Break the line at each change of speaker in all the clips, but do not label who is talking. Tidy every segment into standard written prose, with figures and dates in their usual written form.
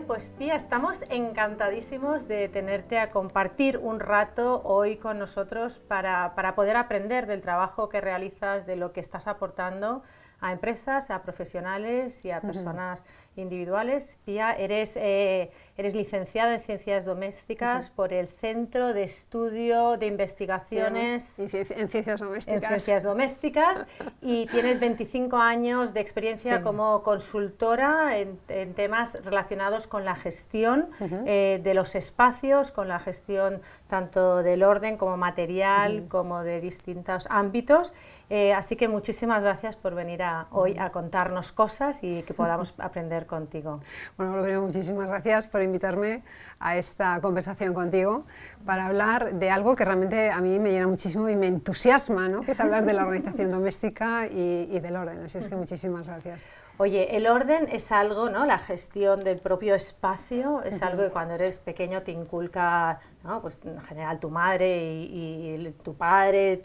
pues Pía, estamos encantadísimos de tenerte a compartir un rato hoy con nosotros para poder aprender del trabajo que realizas, de lo que estás aportando a empresas, a profesionales y a personas individuales. Pía, eres licenciada en Ciencias Domésticas por el Centro de Estudio de Investigaciones
en Ciencias
Domésticas y tienes 25 años de experiencia como consultora en temas relacionados con la gestión de los espacios, con la gestión tanto del orden como material, como de distintos ámbitos. Así que muchísimas gracias por venir hoy a contarnos cosas y que podamos aprender contigo.
Bueno, Gloria, muchísimas gracias por invitarme a esta conversación contigo para hablar de algo que realmente a mí me llena muchísimo y me entusiasma, ¿no? Que es hablar de la organización doméstica y del orden. Así es que muchísimas gracias.
Oye, el orden es algo, ¿no? La gestión del propio espacio es algo que cuando eres pequeño te inculca, ¿no? Pues en general tu madre y tu padre,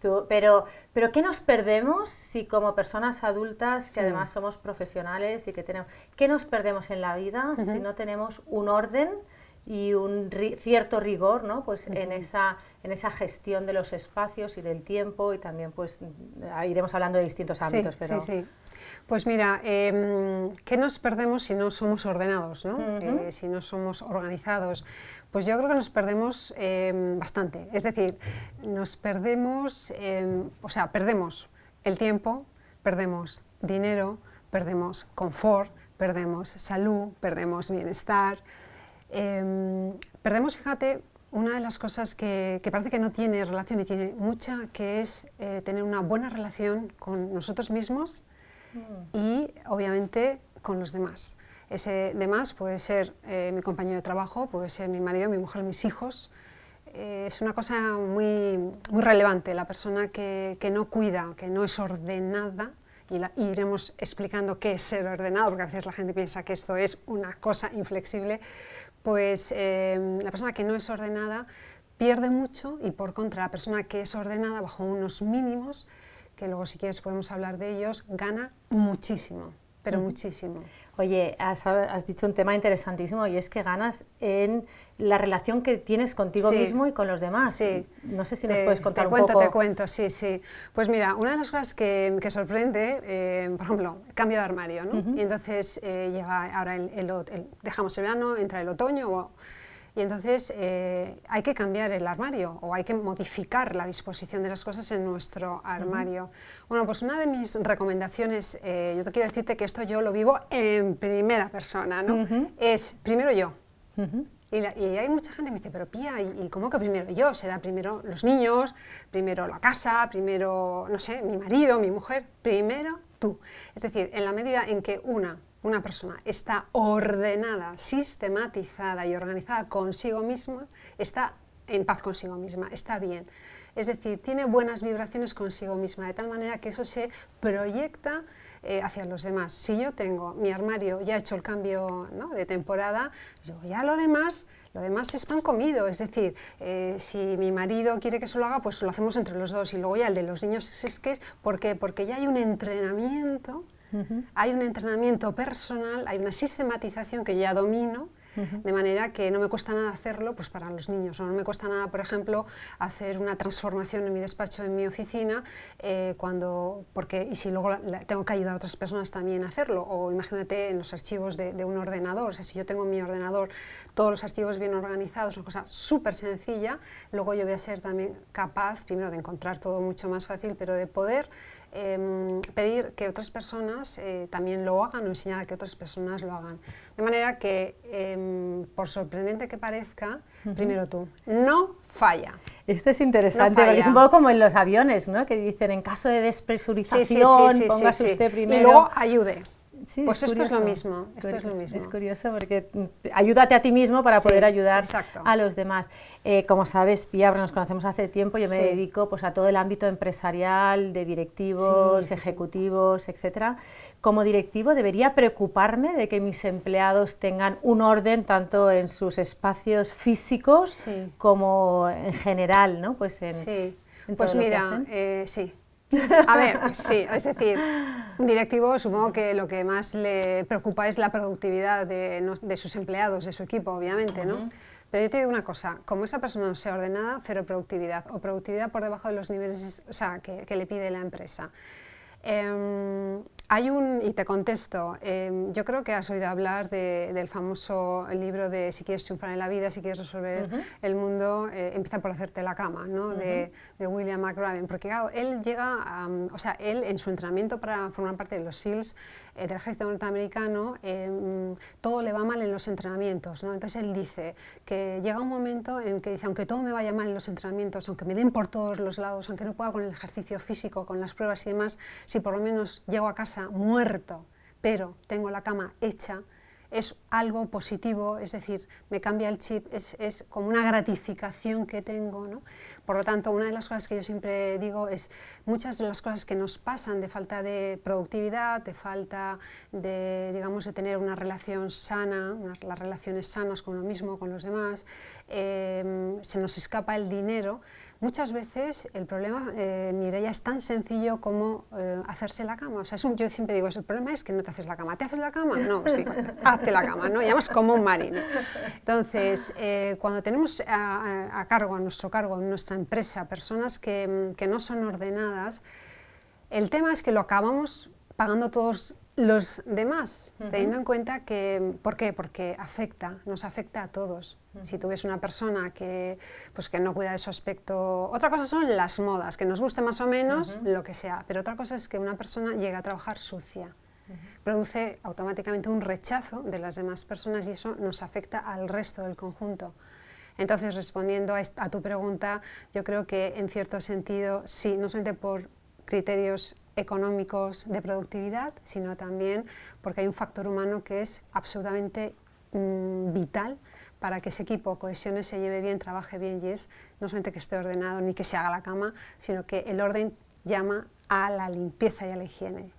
pero ¿qué nos perdemos si como personas adultas, que además somos profesionales y que tenemos, qué nos perdemos en la vida si no tenemos un orden y un cierto rigor, ¿no? Pues en esa gestión de los espacios y del tiempo, y también pues iremos hablando de distintos ámbitos. Pero...
Sí. Pues mira, ¿qué nos perdemos si no somos ordenados, ¿no? Si no somos organizados? Pues yo creo que nos perdemos bastante. Es decir, nos perdemos, perdemos el tiempo, perdemos dinero, perdemos confort, perdemos salud, perdemos bienestar. Perdemos, fíjate, una de las cosas que parece que no tiene relación y tiene mucha, que es tener una buena relación con nosotros mismos y, obviamente, con los demás. Ese demás puede ser mi compañero de trabajo, puede ser mi marido, mi mujer, mis hijos. Es una cosa muy relevante. La persona que no cuida, que no es ordenada, y iremos explicando qué es ser ordenado, porque a veces la gente piensa que esto es una cosa inflexible, pues la persona que no es ordenada pierde mucho, y por contra la persona que es ordenada bajo unos mínimos, que luego si quieres podemos hablar de ellos, gana muchísimo, pero muchísimo.
Oye, has dicho un tema interesantísimo, y es que ganas en la relación que tienes contigo mismo y con los demás.
Sí.
No sé si nos puedes contar un poco.
Te cuento, sí. Pues mira, una de las cosas que sorprende, por ejemplo, cambio de armario, ¿no? Y entonces llega ahora dejamos el verano, entra el otoño, y entonces hay que cambiar el armario o hay que modificar la disposición de las cosas en nuestro armario. Bueno, pues una de mis recomendaciones, yo te quiero decirte que esto yo lo vivo en primera persona, ¿no? Es primero yo. Y hay mucha gente que me dice, pero Pía, ¿y cómo que primero yo? ¿Será primero los niños, primero la casa, primero, no sé, mi marido, mi mujer? Primero tú. Es decir, en la medida en que una persona está ordenada, sistematizada y organizada consigo misma, está en paz consigo misma, está bien. Es decir, tiene buenas vibraciones consigo misma, de tal manera que eso se proyecta hacia los demás. Si yo tengo mi armario ya hecho el cambio, ¿no?, de temporada, yo ya lo demás es pan comido. Es decir, si mi marido quiere que eso lo haga, pues lo hacemos entre los dos, y luego ya el de los niños ¿por qué? Porque ya hay un entrenamiento. Hay un entrenamiento personal, hay una sistematización que ya domino, de manera que no me cuesta nada hacerlo pues para los niños, o no me cuesta nada, por ejemplo, hacer una transformación en mi despacho, en mi oficina, y si luego tengo que ayudar a otras personas también a hacerlo, o imagínate en los archivos de un ordenador. O sea, si yo tengo en mi ordenador todos los archivos bien organizados, una cosa súper sencilla, luego yo voy a ser también capaz, primero, de encontrar todo mucho más fácil, pero de poder pedir que otras personas también lo hagan, o enseñar a que otras personas lo hagan. De manera que, por sorprendente que parezca, primero tú. No falla.
Esto es interesante, porque es un poco como en los aviones, ¿no? Que dicen, en caso de despresurización, póngase usted primero.
Y luego ayude.
Sí,
pues esto
curioso.
Es lo mismo.
Es curioso, porque ayúdate a ti mismo para poder ayudar a los demás. Como sabes, Pía, nos conocemos hace tiempo, yo me dedico pues a todo el ámbito empresarial, de directivos, ejecutivos, etcétera. Como directivo, debería preocuparme de que mis empleados tengan un orden tanto en sus espacios físicos como en general, ¿no? Pues
pues mira, sí. A ver, sí, es decir, un directivo supongo que lo que más le preocupa es la productividad de sus empleados, de su equipo, obviamente, ¿no? Pero yo te digo una cosa, como esa persona no sea ordenada, cero productividad, o productividad por debajo de los niveles, o sea, que le pide la empresa. Y te contesto, yo creo que has oído hablar del famoso libro de Si quieres triunfar en la vida, si quieres resolver el mundo, empieza por hacerte la cama, ¿no? De William McRaven, porque claro, él llega, o sea, él en su entrenamiento para formar parte de los SEALs del ejército norteamericano, todo le va mal en los entrenamientos, ¿no? Entonces él dice que llega un momento en que dice, aunque todo me vaya mal en los entrenamientos, aunque me den por todos los lados, aunque no pueda con el ejercicio físico, con las pruebas y demás, si por lo menos llego a casa muerto, pero tengo la cama hecha, es algo positivo, es decir, me cambia el chip, es como una gratificación que tengo, ¿no? Por lo tanto, una de las cosas que yo siempre digo es muchas de las cosas que nos pasan de falta de productividad, de falta de, digamos, de tener una relación sana, las relaciones sanas con uno mismo, con los demás, se nos escapa el dinero. Muchas veces el problema, Mireia, es tan sencillo como hacerse la cama. O sea, yo siempre digo, el problema es que no te haces la cama. ¿Te haces la cama? No, sí, hazte la cama, ¿no? Llamas como un marino. Entonces, cuando tenemos a nuestro cargo, en nuestra empresa, personas que no son ordenadas, el tema es que lo acabamos pagando todos los demás, teniendo en cuenta que, ¿por qué? Porque nos afecta a todos. Si tú ves una persona que no cuida de su aspecto, otra cosa son las modas, que nos guste más o menos, lo que sea, pero otra cosa es que una persona llega a trabajar sucia, produce automáticamente un rechazo de las demás personas y eso nos afecta al resto del conjunto. Entonces, respondiendo a tu pregunta, yo creo que en cierto sentido, sí, no solamente por criterios económicos de productividad, sino también porque hay un factor humano que es absolutamente vital para que ese equipo cohesione, se lleve bien, trabaje bien, y es no solamente que esté ordenado ni que se haga la cama, sino que el orden llama a la limpieza y a la higiene.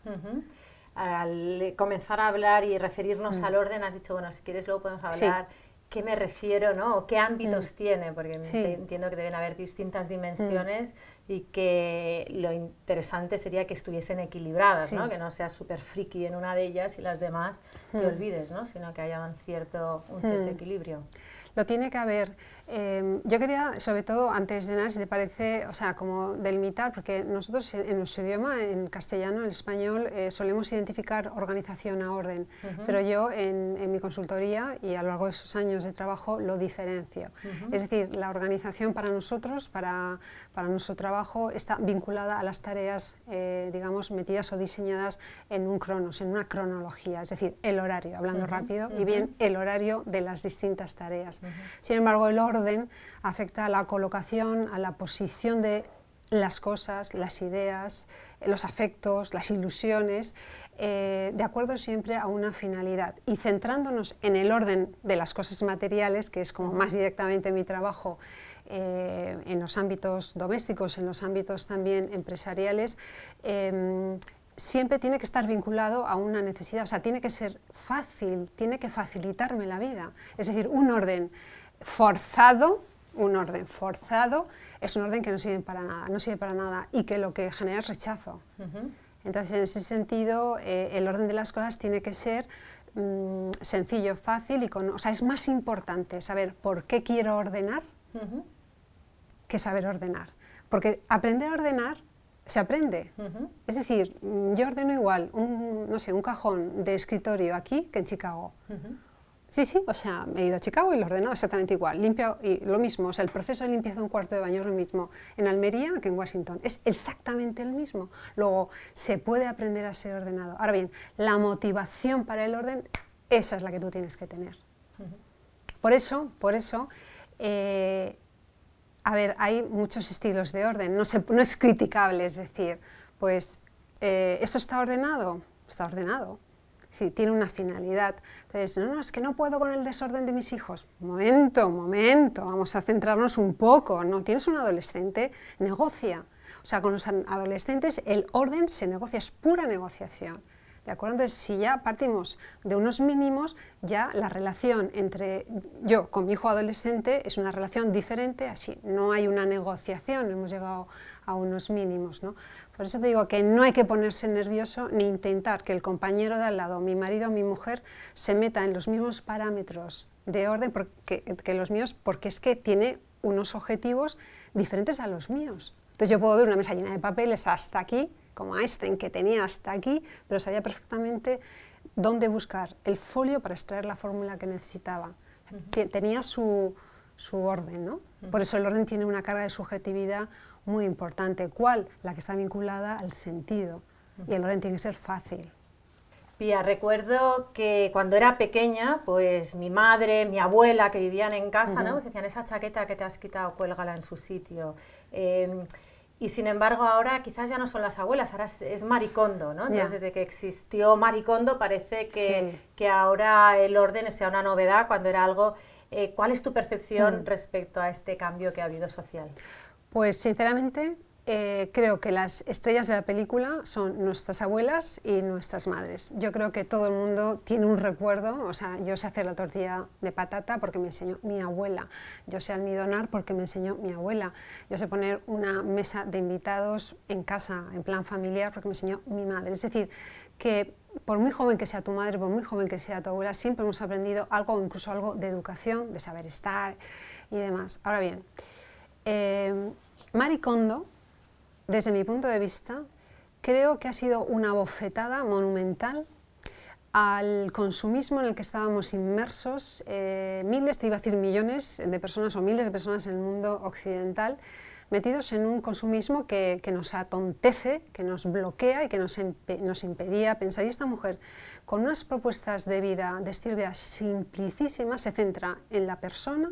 Al comenzar a hablar y referirnos al orden, has dicho, bueno, si quieres luego podemos hablar... Sí. ¿Qué me refiero, ¿no? ¿O qué ámbitos tiene? Porque entiendo que deben haber distintas dimensiones y que lo interesante sería que estuviesen equilibradas, ¿no? Que no seas súper friki en una de ellas y las demás te olvides, ¿no? Sino que haya un cierto equilibrio.
Lo tiene que haber. Yo quería, sobre todo, antes de nada, si te parece, o sea, como delimitar, porque nosotros en nuestro idioma, en castellano, en español, solemos identificar organización a orden, pero yo en mi consultoría y a lo largo de esos años de trabajo lo diferencio. Es decir, la organización para nosotros, para nuestro trabajo, está vinculada a las tareas, digamos, metidas o diseñadas en un cronos, en una cronología, es decir, el horario, hablando rápido, y bien el horario de las distintas tareas. Sin embargo, el orden afecta a la colocación, a la posición de las cosas, las ideas, los afectos, las ilusiones, de acuerdo siempre a una finalidad. Y centrándonos en el orden de las cosas materiales, que es como más directamente mi trabajo, en los ámbitos domésticos, en los ámbitos también empresariales, siempre tiene que estar vinculado a una necesidad, o sea, tiene que ser fácil, tiene que facilitarme la vida. Es decir, un orden forzado es un orden que no sirve para nada y que lo que genera es rechazo. Entonces, en ese sentido, el orden de las cosas tiene que ser sencillo, fácil, o sea, es más importante saber por qué quiero ordenar que saber ordenar. Porque aprender a ordenar se aprende. Es decir, yo ordeno igual un cajón de escritorio aquí que en Chicago. Sí, o sea, me he ido a Chicago y lo he ordenado exactamente igual, limpio y lo mismo, o sea, el proceso de limpieza de un cuarto de baño es lo mismo en Almería que en Washington, es exactamente el mismo. Luego, se puede aprender a ser ordenado. Ahora bien, la motivación para el orden, esa es la que tú tienes que tener. Por eso, a ver, hay muchos estilos de orden, no es criticable, es decir, pues, ¿eso está ordenado? Está ordenado. Sí, tiene una finalidad. Entonces, no, es que no puedo con el desorden de mis hijos. Momento, vamos a centrarnos un poco. ¿No? Tienes un adolescente, negocia. O sea, con los adolescentes el orden se negocia, es pura negociación. ¿de acuerdo? Entonces, si ya partimos de unos mínimos, ya la relación entre yo con mi hijo adolescente es una relación diferente, así, no hay una negociación, hemos llegado a unos mínimos, ¿no? Por eso te digo que no hay que ponerse nervioso ni intentar que el compañero de al lado, mi marido o mi mujer, se meta en los mismos parámetros de orden que los míos, porque es que tiene unos objetivos diferentes a los míos. Entonces yo puedo ver una mesa llena de papeles hasta aquí, como Einstein, que tenía hasta aquí, pero sabía perfectamente dónde buscar el folio para extraer la fórmula que necesitaba. Tenía su orden, ¿no? Por eso el orden tiene una carga de subjetividad muy importante. ¿Cuál? La que está vinculada al sentido. Y el orden tiene que ser fácil.
Pía, recuerdo que cuando era pequeña, pues mi madre, mi abuela, que vivían en casa, ¿no? Pues decían, esa chaqueta que te has quitado, cuélgala en su sitio. Y sin embargo ahora quizás ya no son las abuelas, ahora es Marie Kondo, ¿no? Entonces desde que existió Marie Kondo parece que ahora el orden sea una novedad cuando era algo... ¿Cuál es tu percepción respecto a este cambio que ha habido social?
Pues sinceramente creo que las estrellas de la película son nuestras abuelas y nuestras madres. Yo creo que todo el mundo tiene un recuerdo, o sea, yo sé hacer la tortilla de patata porque me enseñó mi abuela, yo sé almidonar porque me enseñó mi abuela, yo sé poner una mesa de invitados en casa, en plan familiar, porque me enseñó mi madre. Es decir, que por muy joven que sea tu madre, por muy joven que sea tu abuela, siempre hemos aprendido algo, incluso algo de educación, de saber estar y demás. Ahora bien, Marie Kondo, desde mi punto de vista, creo que ha sido una bofetada monumental al consumismo en el que estábamos inmersos, miles, te iba a decir millones de personas o miles de personas en el mundo occidental, metidos en un consumismo que nos atontece, que nos bloquea y que nos impedía pensar. Y esta mujer, con unas propuestas de vida, de estilo de vida simplicísimas, se centra en la persona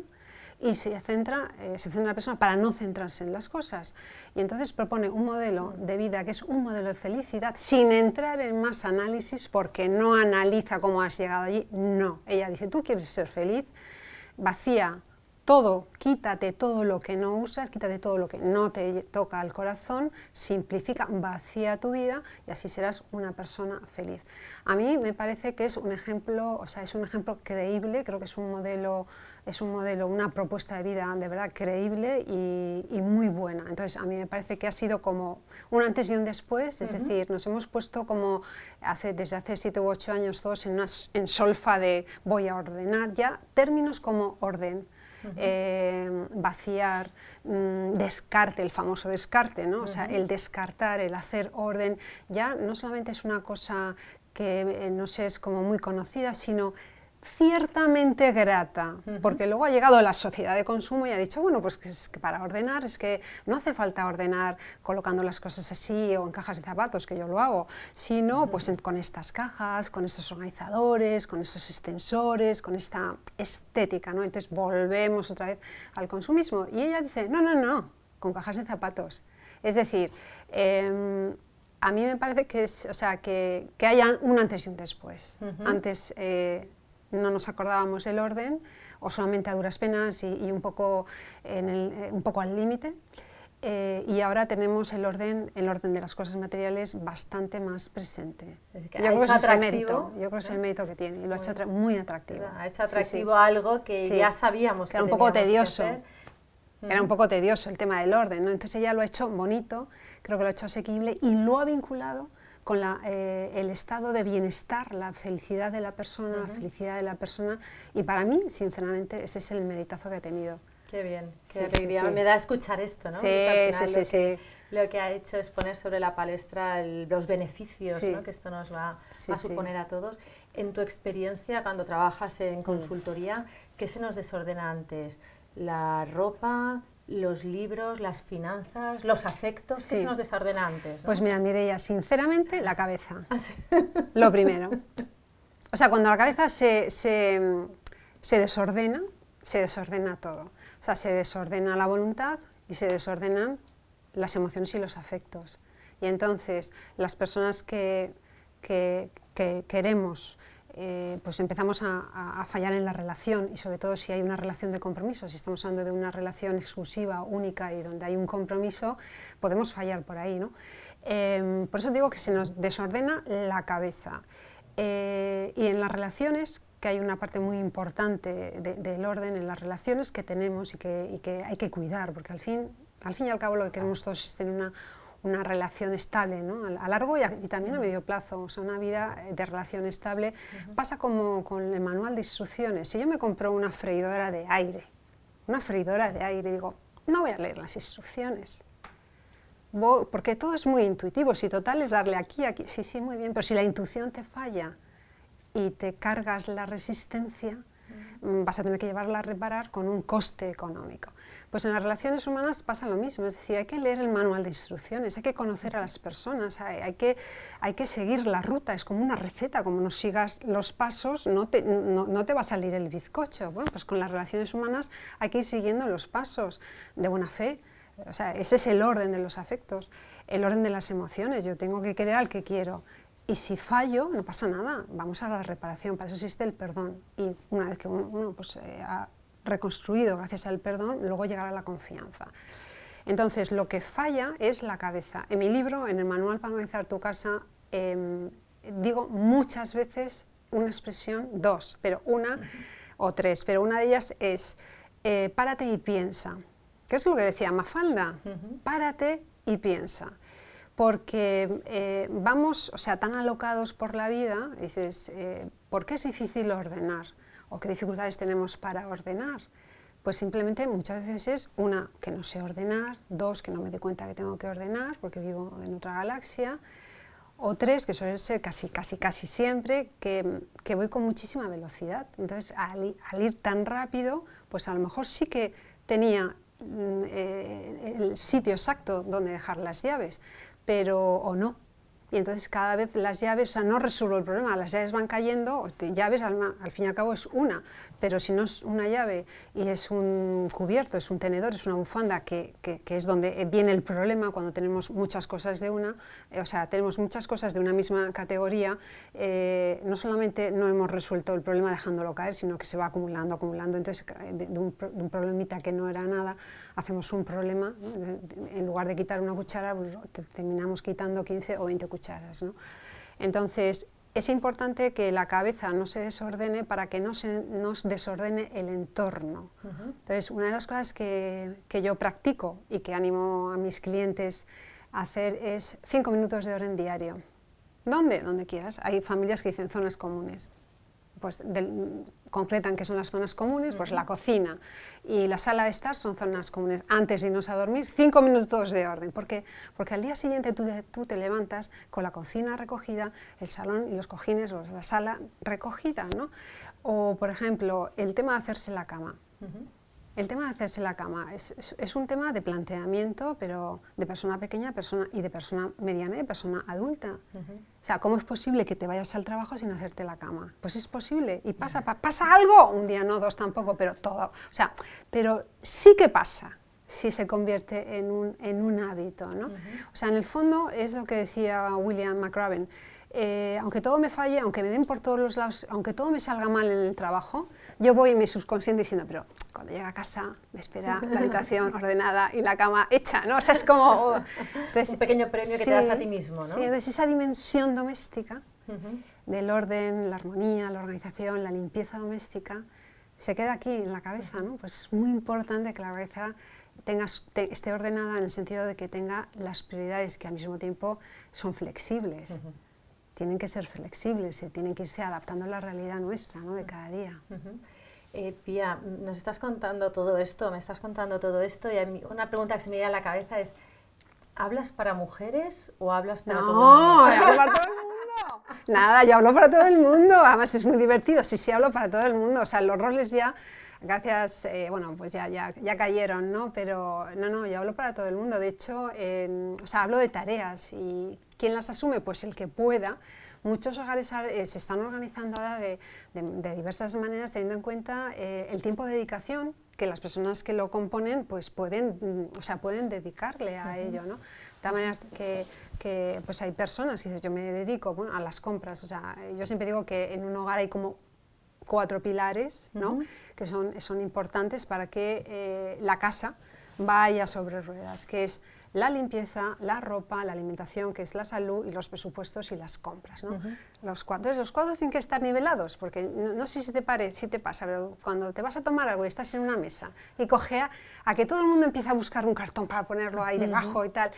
y se centra en la persona para no centrarse en las cosas. Y entonces propone un modelo de vida que es un modelo de felicidad, sin entrar en más análisis, porque no analiza cómo has llegado allí, no. Ella dice, tú quieres ser feliz, vacía todo, quítate todo lo que no usas, quítate todo lo que no te toca al corazón, simplifica, vacía tu vida y así serás una persona feliz. A mí me parece que es un ejemplo, o sea, es un ejemplo creíble, creo que es un modelo, una propuesta de vida de verdad creíble y muy buena. Entonces, a mí me parece que ha sido como un antes y un después, es decir, nos hemos puesto como desde hace 7 u 8 años todos en solfa de voy a ordenar ya, términos como orden, vaciar, descarte, el famoso descarte, ¿no? O sea, el descartar, el hacer orden, ya no solamente es una cosa que no sé, es como muy conocida, sino ciertamente grata, porque luego ha llegado la sociedad de consumo y ha dicho, bueno, pues que es que para ordenar es que no hace falta ordenar colocando las cosas así o en cajas de zapatos, que yo lo hago, sino pues con estas cajas, con estos organizadores, con estos extensores, con esta estética, ¿no? Entonces volvemos otra vez al consumismo y ella dice, no, no, no, con cajas de zapatos. Es decir, a mí me parece que, o sea, que haya un antes y un después. Antes no nos acordábamos del orden, o solamente a duras penas y un poco al límite, y ahora tenemos el orden de las cosas materiales bastante más presente.
Yo creo que es el mérito,
yo creo que es el mérito que tiene, y lo ha hecho muy atractivo.
Ha hecho atractivo algo que ya sabíamos que
era un poco tedioso. Era un poco tedioso el tema del orden, ¿no? Entonces ella lo ha hecho bonito, creo que lo ha hecho asequible y lo ha vinculado con el estado de bienestar, la felicidad de la persona, la felicidad de la persona, y para mí, sinceramente, ese es el meritazo que ha tenido.
Qué bien, qué alegría. Me da escuchar esto, ¿no?
Sí.
Lo que ha hecho es poner sobre la palestra los beneficios, ¿no? Que esto nos va a suponer a todos. En tu experiencia, cuando trabajas en consultoría, ¿qué se nos desordena antes? ¿La ropa, los libros, las finanzas, los afectos? ¿Qué se nos desordena antes, ¿no?
Pues mira, Mireia, sinceramente, la cabeza. Lo primero. O sea, cuando la cabeza se desordena todo. O sea, se desordena la voluntad y se desordenan las emociones y los afectos. Y entonces, las personas que queremos, pues empezamos a fallar en la relación, y sobre todo si hay una relación de compromiso. Si estamos hablando de una relación exclusiva, única y donde hay un compromiso, podemos fallar por ahí, ¿no? Por eso digo que se nos desordena la cabeza. Y en las relaciones, que hay una parte muy importante del orden en las relaciones que tenemos y que hay que cuidar, porque al fin y al cabo lo que queremos todos es tener una relación estable, ¿no? A largo y también a medio plazo, o sea, una vida de relación estable. Pasa como con el manual de instrucciones. Si yo me compro una freidora de aire, digo, no voy a leer las instrucciones, porque todo es muy intuitivo, si total es darle aquí, sí, muy bien, pero si la intuición te falla y te cargas la resistencia, vas a tener que llevarla a reparar con un coste económico. Pues en las relaciones humanas pasa lo mismo, es decir, hay que leer el manual de instrucciones, hay que conocer a las personas, hay que seguir la ruta, es como una receta, como no sigas los pasos no te va a salir el bizcocho. Bueno, pues con las relaciones humanas hay que ir siguiendo los pasos de buena fe. O sea, ese es el orden de los afectos, el orden de las emociones. Yo tengo que querer al que quiero. Y si fallo, no pasa nada, vamos a la reparación, para eso existe el perdón. Y una vez que uno pues, ha reconstruido gracias al perdón, luego llegará la confianza. Entonces, lo que falla es la cabeza. En mi libro, en el manual para organizar tu casa, digo muchas veces una expresión, dos, pero una o tres, pero una de ellas es párate y piensa. ¿Qué es lo que decía Mafalda? Párate y piensa. Porque vamos, o sea, tan alocados por la vida, dices, ¿por qué es difícil ordenar? ¿O qué dificultades tenemos para ordenar? Pues simplemente muchas veces es, una, que no sé ordenar, dos, que no me doy cuenta que tengo que ordenar porque vivo en otra galaxia, o tres, que suele ser casi siempre, que voy con muchísima velocidad. Entonces, al ir tan rápido, pues a lo mejor sí que tenía el sitio exacto donde dejar las llaves, pero o no. Y entonces cada vez las llaves, o sea, no resuelvo el problema, las llaves van cayendo, llaves al fin y al cabo es una, pero si no es una llave y es un cubierto, es un tenedor, es una bufanda, que es donde viene el problema cuando tenemos muchas cosas de una, o sea, tenemos muchas cosas de una misma categoría, no solamente no hemos resuelto el problema dejándolo caer, sino que se va acumulando, entonces de un problemita que no era nada, hacemos un problema, ¿no? En lugar de quitar una cuchara, pues, terminamos quitando 15 o 20 cucharas. ¿No? Entonces, es importante que la cabeza no se desordene para que no se nos desordene el entorno. Entonces, una de las cosas que yo practico y que animo a mis clientes a hacer es 5 minutos de orden diario. ¿Dónde? Donde quieras. Hay familias que dicen zonas comunes. Pues concretan que son las zonas comunes, pues la cocina y la sala de estar son zonas comunes. Antes de irnos a dormir, 5 minutos de orden. ¿Por qué? Porque al día siguiente tú te levantas con la cocina recogida, el salón y los cojines o la sala recogida, ¿no? O, por ejemplo, el tema de hacerse la cama. El tema de hacerse la cama es un tema de planteamiento, pero de persona pequeña y de persona mediana y de persona adulta. O sea, ¿cómo es posible que te vayas al trabajo sin hacerte la cama? Pues es posible. ¿Y pasa algo? Un día no, dos tampoco, pero todo. O sea, pero sí que pasa si se convierte en un hábito, ¿no? O sea, en el fondo es lo que decía William McRaven. Aunque todo me falle, aunque me den por todos los lados, aunque todo me salga mal en el trabajo, yo voy en mi subconsciente diciendo, pero cuando llega a casa me espera la habitación ordenada y la cama hecha, ¿no? O sea, es como... Entonces,
un pequeño premio que te das a ti mismo, ¿no?
Sí, entonces esa dimensión doméstica del orden, la armonía, la organización, la limpieza doméstica, se queda aquí en la cabeza, ¿no? Pues es muy importante que la cabeza esté ordenada en el sentido de que tenga las prioridades que al mismo tiempo son flexibles. Tienen que ser flexibles, se tienen que irse adaptando a la realidad nuestra, ¿no? De cada día.
Pía, nos estás contando todo esto, me estás contando todo esto, y a mí una pregunta que se me viene a la cabeza es, ¿hablas para mujeres o hablas para todo el mundo?
No, hablo para todo el mundo. Nada, yo hablo para todo el mundo, además es muy divertido, sí, hablo para todo el mundo, o sea, los roles ya, gracias, bueno, pues ya cayeron, ¿no? Pero no, yo hablo para todo el mundo, de hecho, o sea, hablo de tareas y ¿quién las asume? Pues el que pueda. Muchos hogares se están organizando ahora de diversas maneras, teniendo en cuenta el tiempo de dedicación que las personas que lo componen pues pueden dedicarle a ello, ¿no? De tal manera que pues hay personas que dicen, yo me dedico, bueno, a las compras, o sea, yo siempre digo que en un hogar hay como 4 pilares, ¿no? Que son importantes para que la casa vaya sobre ruedas, que es la limpieza, la ropa, la alimentación, que es la salud, y los presupuestos y las compras, ¿no? Los cuadros tienen que estar nivelados, porque no sé si te pasa, pero cuando te vas a tomar algo y estás en una mesa y coge a que todo el mundo empieza a buscar un cartón para ponerlo ahí debajo y tal,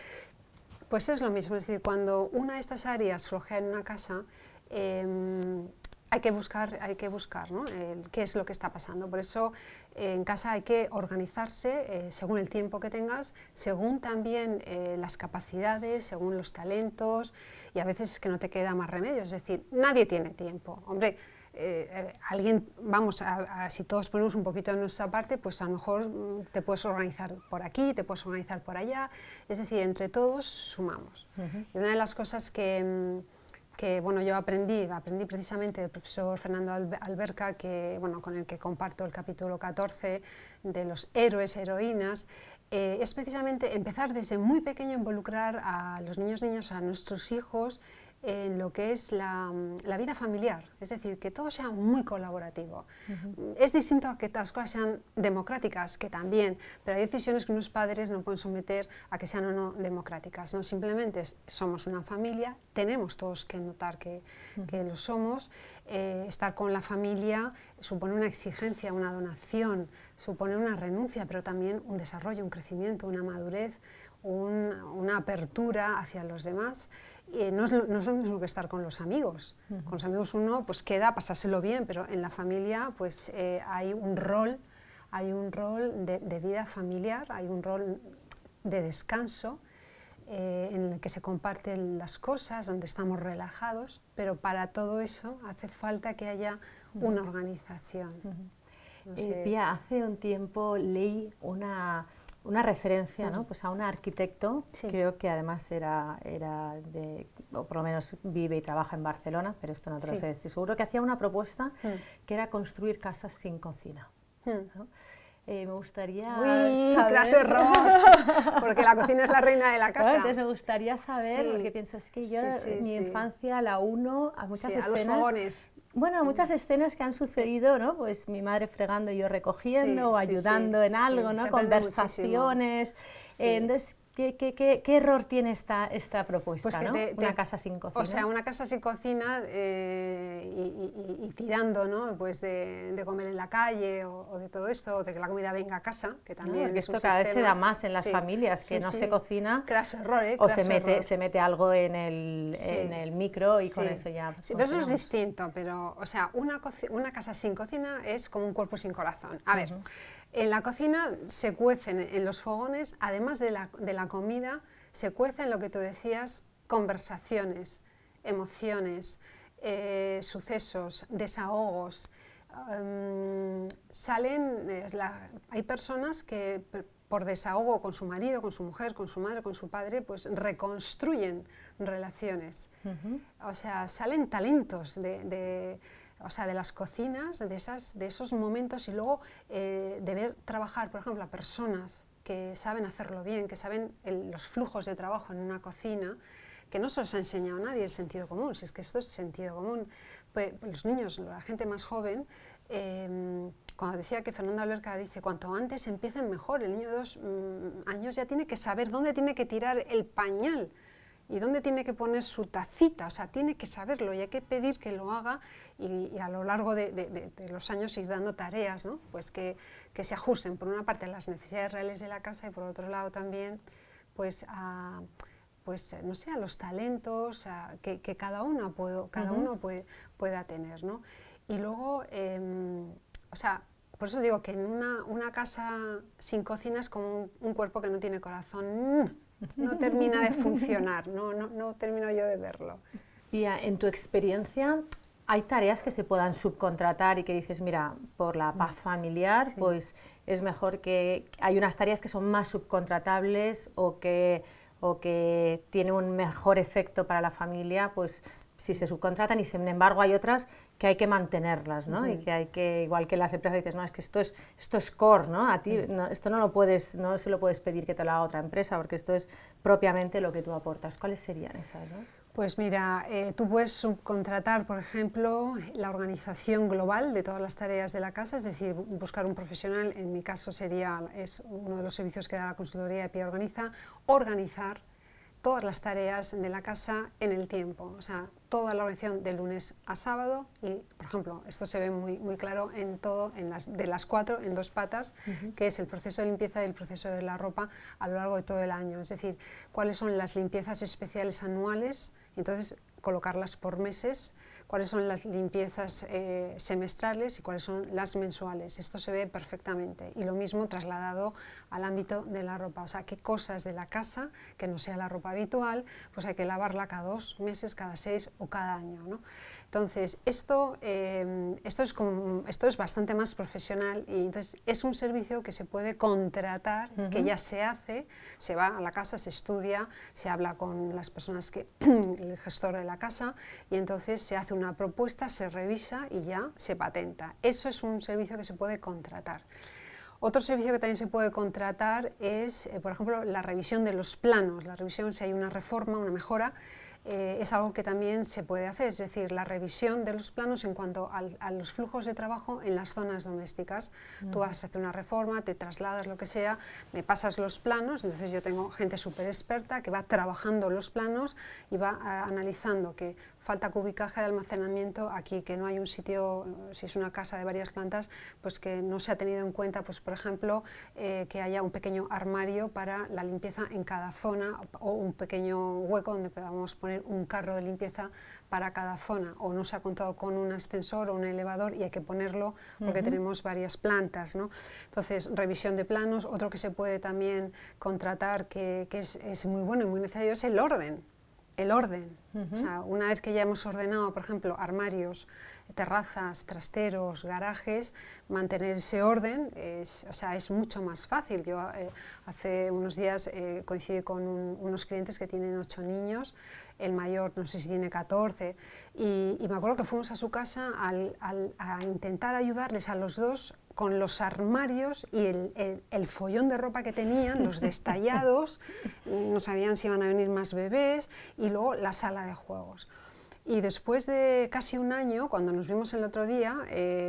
pues es lo mismo. Es decir, cuando una de estas áreas flojea en una casa, hay que buscar, ¿no? Qué es lo que está pasando. Por eso en casa hay que organizarse según el tiempo que tengas, según también las capacidades, según los talentos, y a veces es que no te queda más remedio. Es decir, nadie tiene tiempo. Hombre, alguien, si todos ponemos un poquito de nuestra parte, pues a lo mejor te puedes organizar por aquí, te puedes organizar por allá. Es decir, entre todos sumamos. Y una de las cosas que bueno, yo aprendí precisamente del profesor Fernando Alberca, con el que comparto el capítulo 14 de los héroes, heroínas, es precisamente empezar desde muy pequeño a involucrar a los niños, a nuestros hijos, en lo que es la vida familiar, es decir, que todo sea muy colaborativo. Es distinto a que las cosas sean democráticas, que también, pero hay decisiones que unos padres no pueden someter a que sean o no democráticas, ¿no? Simplemente somos una familia, tenemos todos que notar que lo somos. Estar con la familia supone una exigencia, una donación, supone una renuncia, pero también un desarrollo, un crecimiento, una madurez, una apertura hacia los demás. No es lo mismo que estar con los amigos. Con los amigos uno pues queda a pasárselo bien, pero en la familia pues hay un rol de vida familiar, hay un rol de descanso en el que se comparten las cosas, donde estamos relajados, pero para todo eso hace falta que haya una organización.
No sé. Pía, hace un tiempo leí una referencia, ¿no? Pues a un arquitecto, sí. Creo que además era o por lo menos vive y trabaja en Barcelona, pero esto no te lo sé decir seguro, que hacía una propuesta que era construir casas sin cocina, ¿no? Me gustaría saber...
¡Craso error! Porque la cocina es la reina de la casa.
Bueno, entonces me gustaría saber, porque pienso, es que yo mi infancia la uno a muchas escenas...
a los fogones.
Bueno, a muchas escenas que han sucedido, ¿no? Pues mi madre fregando y yo recogiendo, o ayudando en algo, ¿no? Conversaciones. Entonces, ¿qué error tiene esta propuesta, pues ¿no? Una casa sin cocina.
O sea, una casa sin cocina y tirando, ¿no? Pues de comer en la calle o de todo esto, o de que la comida venga a casa, que también
es un sistema. Cada vez se da más en las familias, que no se cocina.
Craso error,
o se mete algo en el micro y con eso ya...
Sí, pero eso es distinto, pero, o sea, una casa sin cocina es como un cuerpo sin corazón. A ver, en la cocina se cuecen en los fogones, además de la comida, se cuecen lo que tú decías, conversaciones, emociones, sucesos, desahogos. Hay personas que por desahogo con su marido, con su mujer, con su madre, con su padre, pues reconstruyen relaciones. O sea, salen talentos de las cocinas, de esos momentos, y luego de ver trabajar, por ejemplo, a personas que saben hacerlo bien, que saben los flujos de trabajo en una cocina, que no se los ha enseñado nadie el sentido común, si es que esto es sentido común. Pues los niños, la gente más joven, cuando decía que Fernando Alberca dice, cuanto antes empiecen mejor, el niño de 2 años ya tiene que saber dónde tiene que tirar el pañal y dónde tiene que poner su tacita, o sea, tiene que saberlo y hay que pedir que lo haga y a lo largo de los años ir dando tareas, ¿no? Pues que se ajusten, por una parte, a las necesidades reales de la casa y por otro lado también, pues a los talentos que cada uno pueda tener, ¿no? Y luego, o sea, por eso digo que en una casa sin cocina es como un cuerpo que no tiene corazón. No termina de funcionar, no termino yo de verlo.
Pía, en tu experiencia, ¿hay tareas que se puedan subcontratar y que dices, mira, por la paz familiar, pues es mejor que... Hay unas tareas que son más subcontratables o que tienen un mejor efecto para la familia, pues si se subcontratan, y sin embargo hay otras que hay que mantenerlas, ¿no? Y que hay que, igual que las empresas dices, no, es que esto es core, ¿no? A ti esto no se lo puedes pedir que te lo haga otra empresa, porque esto es propiamente lo que tú aportas. ¿Cuáles serían esas, no?
Pues mira, tú puedes subcontratar, por ejemplo, la organización global de todas las tareas de la casa, es decir, buscar un profesional, en mi caso es uno de los servicios que da la consultoría de Pia Organiza, organizar todas las tareas de la casa en el tiempo, o sea, toda la organización de lunes a sábado y, por ejemplo, esto se ve muy claro en todo, de las 4 en 2 patas, que es el proceso de limpieza y el proceso de la ropa a lo largo de todo el año, es decir, cuáles son las limpiezas especiales anuales, entonces colocarlas por meses, cuáles son las limpiezas semestrales y cuáles son las mensuales. Esto se ve perfectamente y lo mismo trasladado al ámbito de la ropa, o sea, qué cosas de la casa, que no sea la ropa habitual, pues hay que lavarla cada 2 meses, cada 6 o cada año, ¿no? Entonces, esto es bastante más profesional y entonces es un servicio que se puede contratar, que ya se hace, se va a la casa, se estudia, se habla con las personas el gestor de la casa y entonces se hace una propuesta, se revisa y ya se patenta. Eso es un servicio que se puede contratar. Otro servicio que también se puede contratar es, por ejemplo, la revisión de los planos, la revisión si hay una reforma, una mejora, es algo que también se puede hacer, es decir, la revisión de los planos en cuanto a los flujos de trabajo en las zonas domésticas. Tú vas a hacer una reforma, te trasladas, lo que sea, me pasas los planos, entonces yo tengo gente súper experta que va trabajando los planos y va analizando que falta cubicaje de almacenamiento aquí, que no hay un sitio, si es una casa de varias plantas, pues que no se ha tenido en cuenta, pues por ejemplo, que haya un pequeño armario para la limpieza en cada zona o un pequeño hueco donde podamos poner un carro de limpieza para cada zona, o no se ha contado con un ascensor o un elevador y hay que ponerlo porque tenemos varias plantas, ¿no? Entonces, revisión de planos. Otro que se puede también contratar que es muy bueno y muy necesario es el orden. El orden. O sea, una vez que ya hemos ordenado, por ejemplo, armarios, terrazas, trasteros, garajes, mantener ese orden es mucho más fácil. Yo hace unos días coincidí con unos clientes que tienen 8 niños, el mayor no sé si tiene 14, y me acuerdo que fuimos a su casa a intentar ayudarles a los dos con los armarios y el follón de ropa que tenían, los destallados, no sabían si iban a venir más bebés, y luego la sala de juegos. Y después de casi un año, cuando nos vimos el otro día,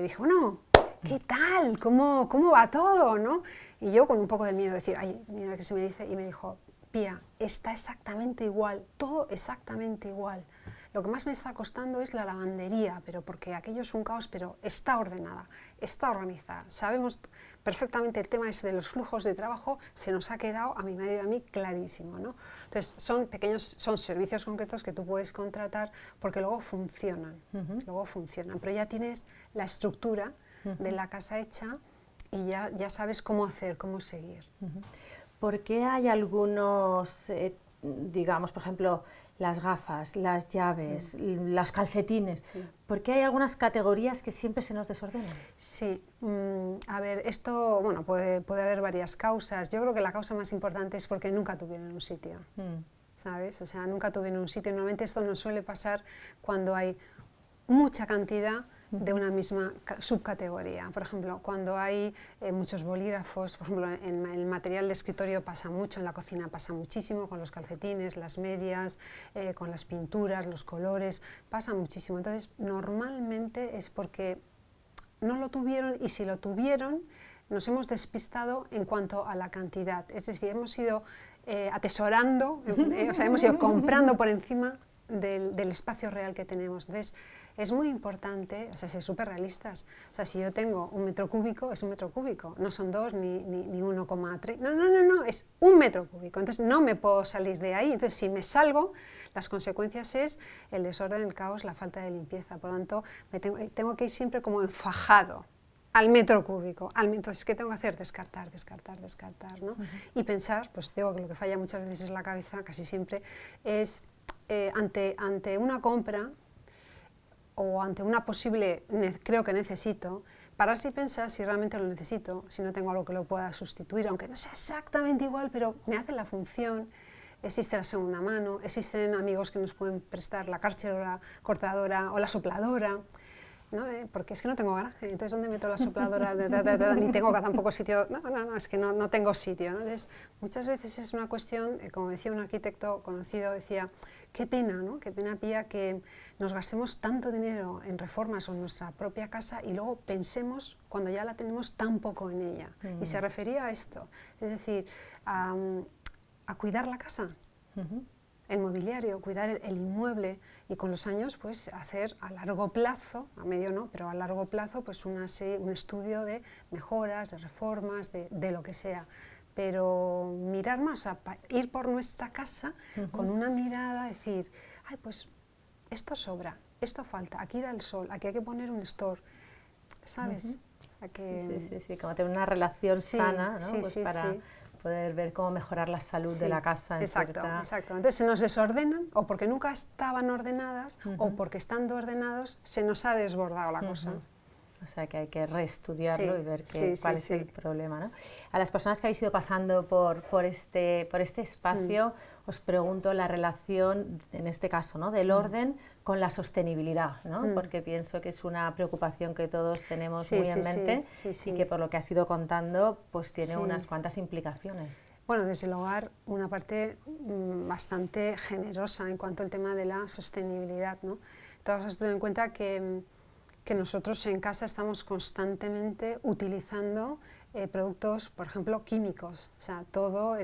dije, bueno, ¿qué tal? ¿Cómo va todo? ¿No? Y yo con un poco de miedo decir, ay, mira qué se me dice, y me dijo, Pia, está exactamente igual, todo exactamente igual. Lo que más me está costando es la lavandería, pero porque aquello es un caos, pero está ordenada, está organizada. Sabemos perfectamente el tema ese de los flujos de trabajo, se nos ha quedado a mi marido y a mí clarísimo, ¿no? Entonces son servicios concretos que tú puedes contratar porque luego funcionan, pero ya tienes la estructura de la casa hecha y ya sabes cómo hacer, cómo seguir.
¿Por qué hay algunos, digamos, por ejemplo, las gafas, las llaves, los calcetines? Sí. ¿Por qué hay algunas categorías que siempre se nos desordenan?
Sí, a ver, esto, bueno, puede haber varias causas. Yo creo que la causa más importante es porque nunca tuvieron un sitio, ¿sabes? O sea, nunca tuvieron un sitio. Normalmente esto nos suele pasar cuando hay mucha cantidad de una misma subcategoría. Por ejemplo, cuando hay muchos bolígrafos, por ejemplo, en el material de escritorio pasa mucho, en la cocina pasa muchísimo, con los calcetines, las medias, con las pinturas, los colores, pasa muchísimo. Entonces, normalmente es porque no lo tuvieron y si lo tuvieron, nos hemos despistado en cuanto a la cantidad. Es decir, hemos ido atesorando, o sea, hemos ido comprando por encima del espacio real que tenemos. Entonces, es muy importante, o sea, ser súper realistas. O sea, si yo tengo 1 metro cúbico, es 1 metro cúbico, no son 2 ni 1,3. No, es 1 metro cúbico. Entonces, no me puedo salir de ahí. Entonces, si me salgo, las consecuencias es el desorden, el caos, la falta de limpieza. Por lo tanto, tengo que ir siempre como enfajado al metro cúbico. Entonces, ¿qué tengo que hacer? Descartar, ¿no? Y pensar, pues digo que lo que falla muchas veces es la cabeza, casi siempre, es ante una compra o ante una posible, creo que necesito, pararse y pensar si realmente lo necesito, si no tengo algo que lo pueda sustituir, aunque no sea exactamente igual, pero me hace la función. Existe la segunda mano, existen amigos que nos pueden prestar la cárcel o la cortadora o la sopladora. ¿no? Porque es que no tengo garaje, entonces ¿dónde meto la sopladora? Ni tengo tampoco sitio, no, es que no tengo sitio, ¿no? Entonces, muchas veces es una cuestión, como decía un arquitecto conocido, decía, qué pena, ¿no? Qué pena, Pía, que nos gastemos tanto dinero en reformas o en nuestra propia casa y luego pensemos cuando ya la tenemos tan poco en ella. Y se refería a esto, es decir, a cuidar la casa. El mobiliario, cuidar el inmueble y con los años pues hacer a largo plazo, a medio no, pero a largo plazo pues un estudio de mejoras, de reformas, de lo que sea. Pero mirar más, ir por nuestra casa con una mirada, decir, ay pues esto sobra, esto falta, aquí da el sol, aquí hay que poner un store, ¿sabes? O sea que
sí, como tener una relación sana, ¿no?
Sí,
pues
sí,
para
sí.
poder ver cómo mejorar la salud de la casa.
Exacto. Entonces se nos desordenan o porque nunca estaban ordenadas o porque estando ordenados se nos ha desbordado la cosa.
O sea que hay que reestudiarlo y ver cuál es el problema, ¿no? A las personas que habéis ido pasando por este espacio, os pregunto la relación, en este caso, ¿no? del orden con la sostenibilidad, ¿no? Porque pienso que es una preocupación que todos tenemos muy en mente y que por lo que has ido contando pues tiene unas cuantas implicaciones.
Bueno, desde el hogar una parte bastante generosa en cuanto al tema de la sostenibilidad, ¿no? Todos has tenido en cuenta que nosotros en casa estamos constantemente utilizando productos, por ejemplo, químicos, o sea, todo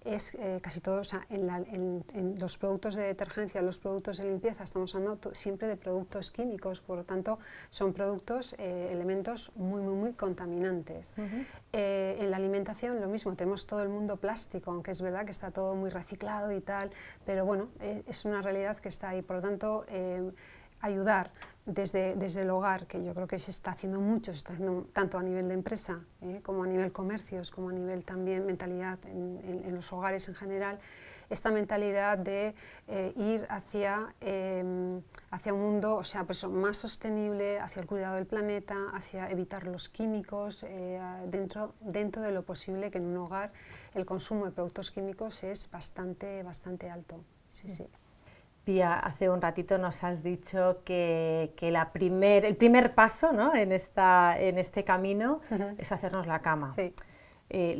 es casi todo, o sea, en los productos de detergencia, los productos de limpieza, estamos hablando siempre de productos químicos, por lo tanto, son productos, elementos muy contaminantes. En la alimentación lo mismo, tenemos todo el mundo plástico, aunque es verdad que está todo muy reciclado y tal, pero bueno, es una realidad que está ahí, por lo tanto, ayudar desde el hogar, que yo creo que se está haciendo mucho, se está haciendo tanto a nivel de empresa como a nivel comercios, como a nivel también mentalidad en los hogares en general, esta mentalidad de ir hacia un mundo, o sea, pues, más sostenible, hacia el cuidado del planeta, hacia evitar los químicos, dentro de lo posible, que en un hogar el consumo de productos químicos es bastante alto. Sí.
Pía, hace un ratito nos has dicho que el primer paso, ¿no? en este camino es hacernos la cama.
Sí.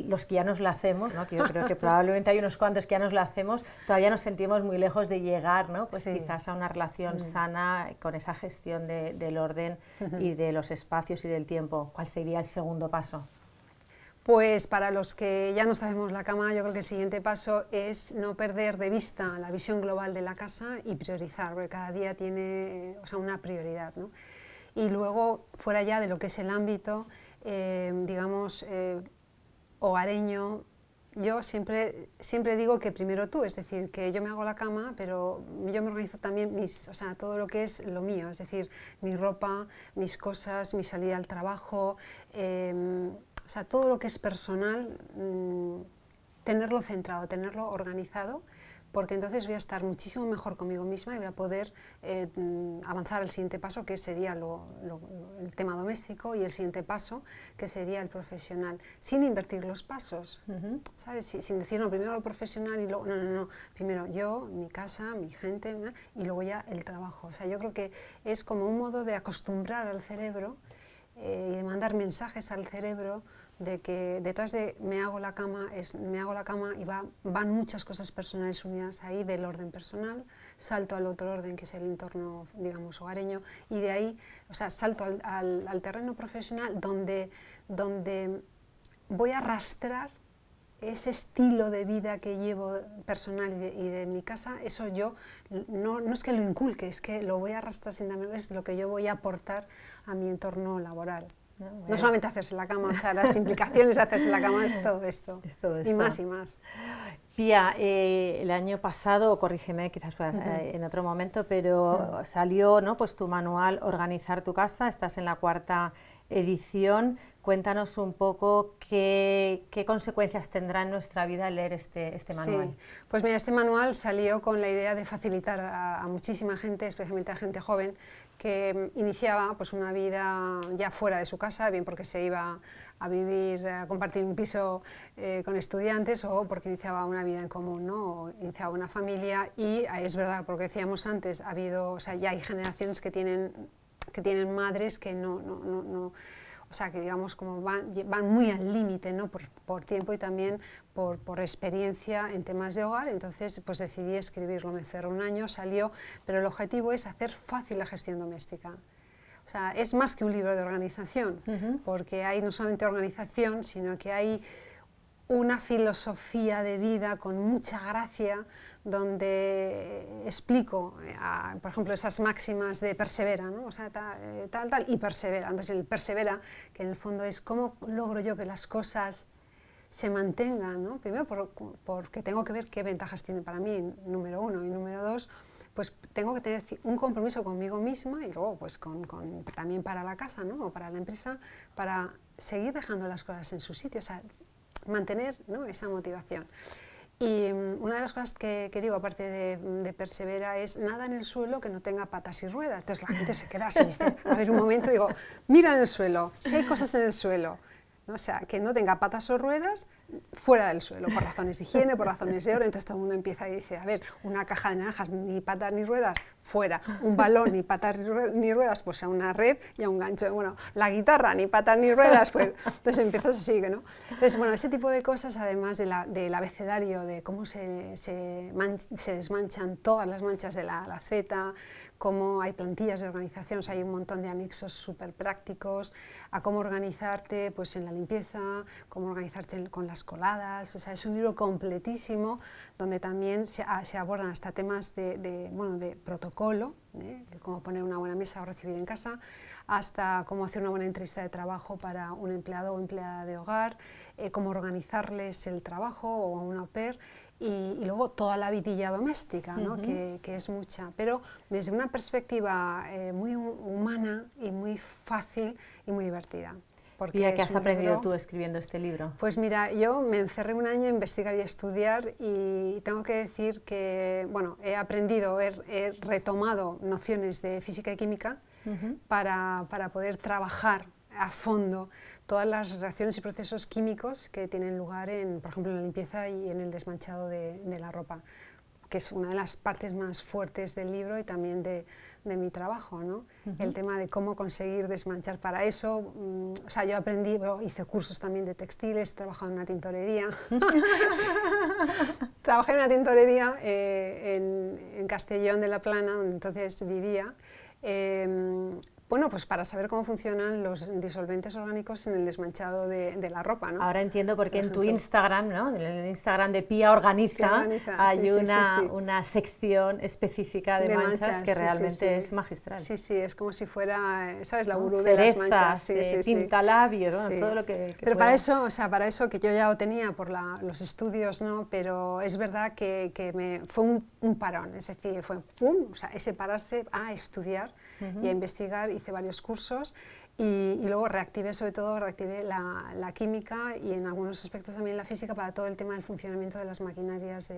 Los que ya nos la hacemos, ¿no? que yo creo que probablemente hay unos cuantos que ya nos la hacemos, todavía nos sentimos muy lejos de llegar, ¿no? pues quizás a una relación sana con esa gestión del orden y de los espacios y del tiempo. ¿Cuál sería el segundo paso?
Pues para los que ya nos hacemos la cama, yo creo que el siguiente paso es no perder de vista la visión global de la casa y priorizar, porque cada día tiene una prioridad, ¿no? Y luego, fuera ya de lo que es el ámbito, digamos, hogareño, yo siempre digo que primero tú, es decir, que yo me hago la cama, pero yo me organizo también todo lo que es lo mío, es decir, mi ropa, mis cosas, mi salida al trabajo, todo lo que es personal, tenerlo centrado, tenerlo organizado, porque entonces voy a estar muchísimo mejor conmigo misma y voy a poder avanzar al siguiente paso, que sería el tema doméstico, y el siguiente paso, que sería el profesional, sin invertir los pasos, ¿sabes? Sin decir, no, primero lo profesional y luego, no, primero yo, mi casa, mi gente, ¿no? Y luego ya el trabajo. O sea, yo creo que es como un modo de acostumbrar al cerebro y de mandar mensajes al cerebro de que detrás de me hago la cama y van muchas cosas personales unidas ahí del orden personal, salto al otro orden que es el entorno, digamos, hogareño, y de ahí, salto al terreno profesional donde voy a arrastrar ese estilo de vida que llevo personal y de mi casa. Eso yo no es que lo inculque, es que lo voy a arrastrar sin darme, es lo que yo voy a aportar a mi entorno laboral. No solamente hacerse la cama, las implicaciones de hacerse la cama es todo esto. Y más y más.
Pía, el año pasado, corrígeme, quizás fue en otro momento, pero salió, ¿no? pues tu manual Organizar tu casa, estás en la 4ª edición. Cuéntanos un poco qué consecuencias tendrá en nuestra vida leer este manual.
Sí, pues mira, este manual salió con la idea de facilitar a muchísima gente, especialmente a gente joven, que iniciaba pues, una vida ya fuera de su casa, bien porque se iba a vivir, a compartir un piso con estudiantes, o porque iniciaba una vida en común, ¿no? O iniciaba una familia. Y es verdad, porque decíamos antes, ya hay generaciones que tienen que tienen madres que o sea, que digamos como van muy al límite, ¿no? por tiempo y también por experiencia en temas de hogar. Entonces pues decidí escribirlo, me encerré un año, salió, pero el objetivo es hacer fácil la gestión doméstica. O sea, es más que un libro de organización, porque hay no solamente organización, sino que hay una filosofía de vida con mucha gracia, donde explico, por ejemplo, esas máximas de persevera, ¿no? O sea, tal, y persevera. Entonces, el persevera, que en el fondo es cómo logro yo que las cosas se mantengan, ¿no? Primero porque tengo que ver qué ventajas tiene para mí, número uno, y número dos, pues tengo que tener un compromiso conmigo misma y luego pues también para la casa, ¿no? O para la empresa, para seguir dejando las cosas en su sitio, o sea, mantener, ¿no? esa motivación. Y una de las cosas que digo, aparte de persevera, es nada en el suelo que no tenga patas y ruedas. Entonces la gente se queda así, dice, a ver un momento, digo, mira en el suelo, si hay cosas en el suelo, ¿no? O sea, que no tenga patas o ruedas, fuera del suelo, por razones de higiene, por razones de oro. Entonces todo el mundo empieza y dice, a ver, una caja de naranjas, ni patas ni ruedas, fuera. Un balón, ni patas ni ruedas, pues a una red y a un gancho. Bueno, la guitarra, ni patas ni ruedas, pues entonces empiezas así, ¿no? Entonces, bueno, ese tipo de cosas, además del abecedario, de cómo se desmanchan todas las manchas de la A a la Z, cómo hay plantillas de organización, o sea, hay un montón de anexos súper prácticos, a cómo organizarte pues, en la limpieza, cómo organizarte con las coladas. O sea, es un libro completísimo donde también se abordan hasta temas de protocolo, de cómo poner una buena mesa o recibir en casa, hasta cómo hacer una buena entrevista de trabajo para un empleado o empleada de hogar, cómo organizarles el trabajo o a un au pair, y luego toda la vidilla doméstica, ¿no? que es mucha, pero desde una perspectiva muy humana y muy fácil y muy divertida.
¿Y a qué has aprendido tú escribiendo este libro?
Pues mira, yo me encerré un año a investigar y a estudiar y tengo que decir que, bueno, he aprendido, he retomado nociones de física y química para poder trabajar a fondo todas las reacciones y procesos químicos que tienen lugar, por ejemplo, en la limpieza y en el desmanchado de la ropa, que es una de las partes más fuertes del libro y también de mi trabajo, ¿no? El tema de cómo conseguir desmanchar. Para eso, o sea, yo aprendí, hice cursos también de textiles, he trabajado en una tintorería. Trabajé en una tintorería en Castellón de la Plana, donde entonces vivía. Bueno, pues para saber cómo funcionan los disolventes orgánicos en el desmanchado de la ropa, ¿no?
Ahora entiendo por qué en tu Instagram, ¿no? En el Instagram de Pía Organiza, hay una sección específica de manchas que realmente es magistral.
Sí, sí, es como si fuera, ¿sabes? La gurú
cerezas,
de las manchas.
pintalabios, ¿no? Todo lo que
pero para eso, o sea, para eso que yo ya lo tenía por los estudios, ¿no? Pero es verdad que fue un parón, es decir, fue o sea, ese pararse a estudiar y a investigar. Hice varios cursos y luego sobre todo reactivé la química y en algunos aspectos también la física para todo el tema del funcionamiento de las maquinarias,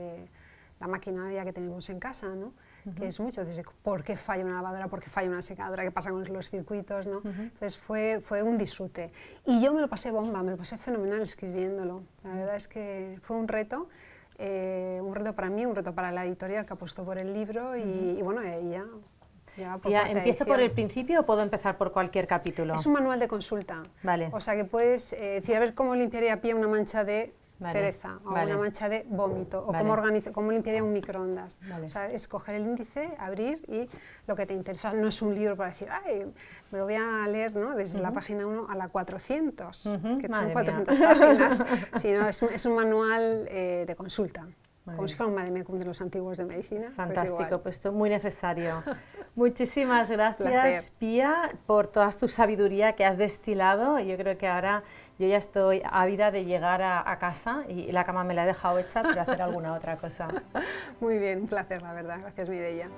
la maquinaria que tenemos en casa, ¿no? Que es mucho, desde por qué falla una lavadora, por qué falla una secadora, qué pasa con los circuitos, ¿no? Entonces fue un disfrute. Y yo me lo pasé bomba, me lo pasé fenomenal escribiéndolo. La verdad es que fue un reto para mí, un reto para la editorial que apostó por el libro y bueno, ella...
¿Empiezo por el principio o puedo empezar por cualquier capítulo?
Es un manual de consulta.
Vale.
O sea que puedes decir, a ver cómo limpiaría a pie una mancha de cereza o una mancha de vómito o cómo limpiaría un microondas. O sea, es coger el índice, abrir y lo que te interesa. No es un libro para decir, ay, me lo voy a leer, ¿no? Desde la página 1 a la 400, que son 400 páginas, sino es un manual de consulta. Como si fuera un vademecum de los antiguos de medicina.
Fantástico, pues esto es muy necesario. Muchísimas gracias, Pía, por toda tu sabiduría que has destilado. Yo creo que ahora yo ya estoy ávida de llegar a casa y la cama me la he dejado hecha, pero hacer alguna otra cosa.
Muy bien, un placer, la verdad. Gracias, Mireia.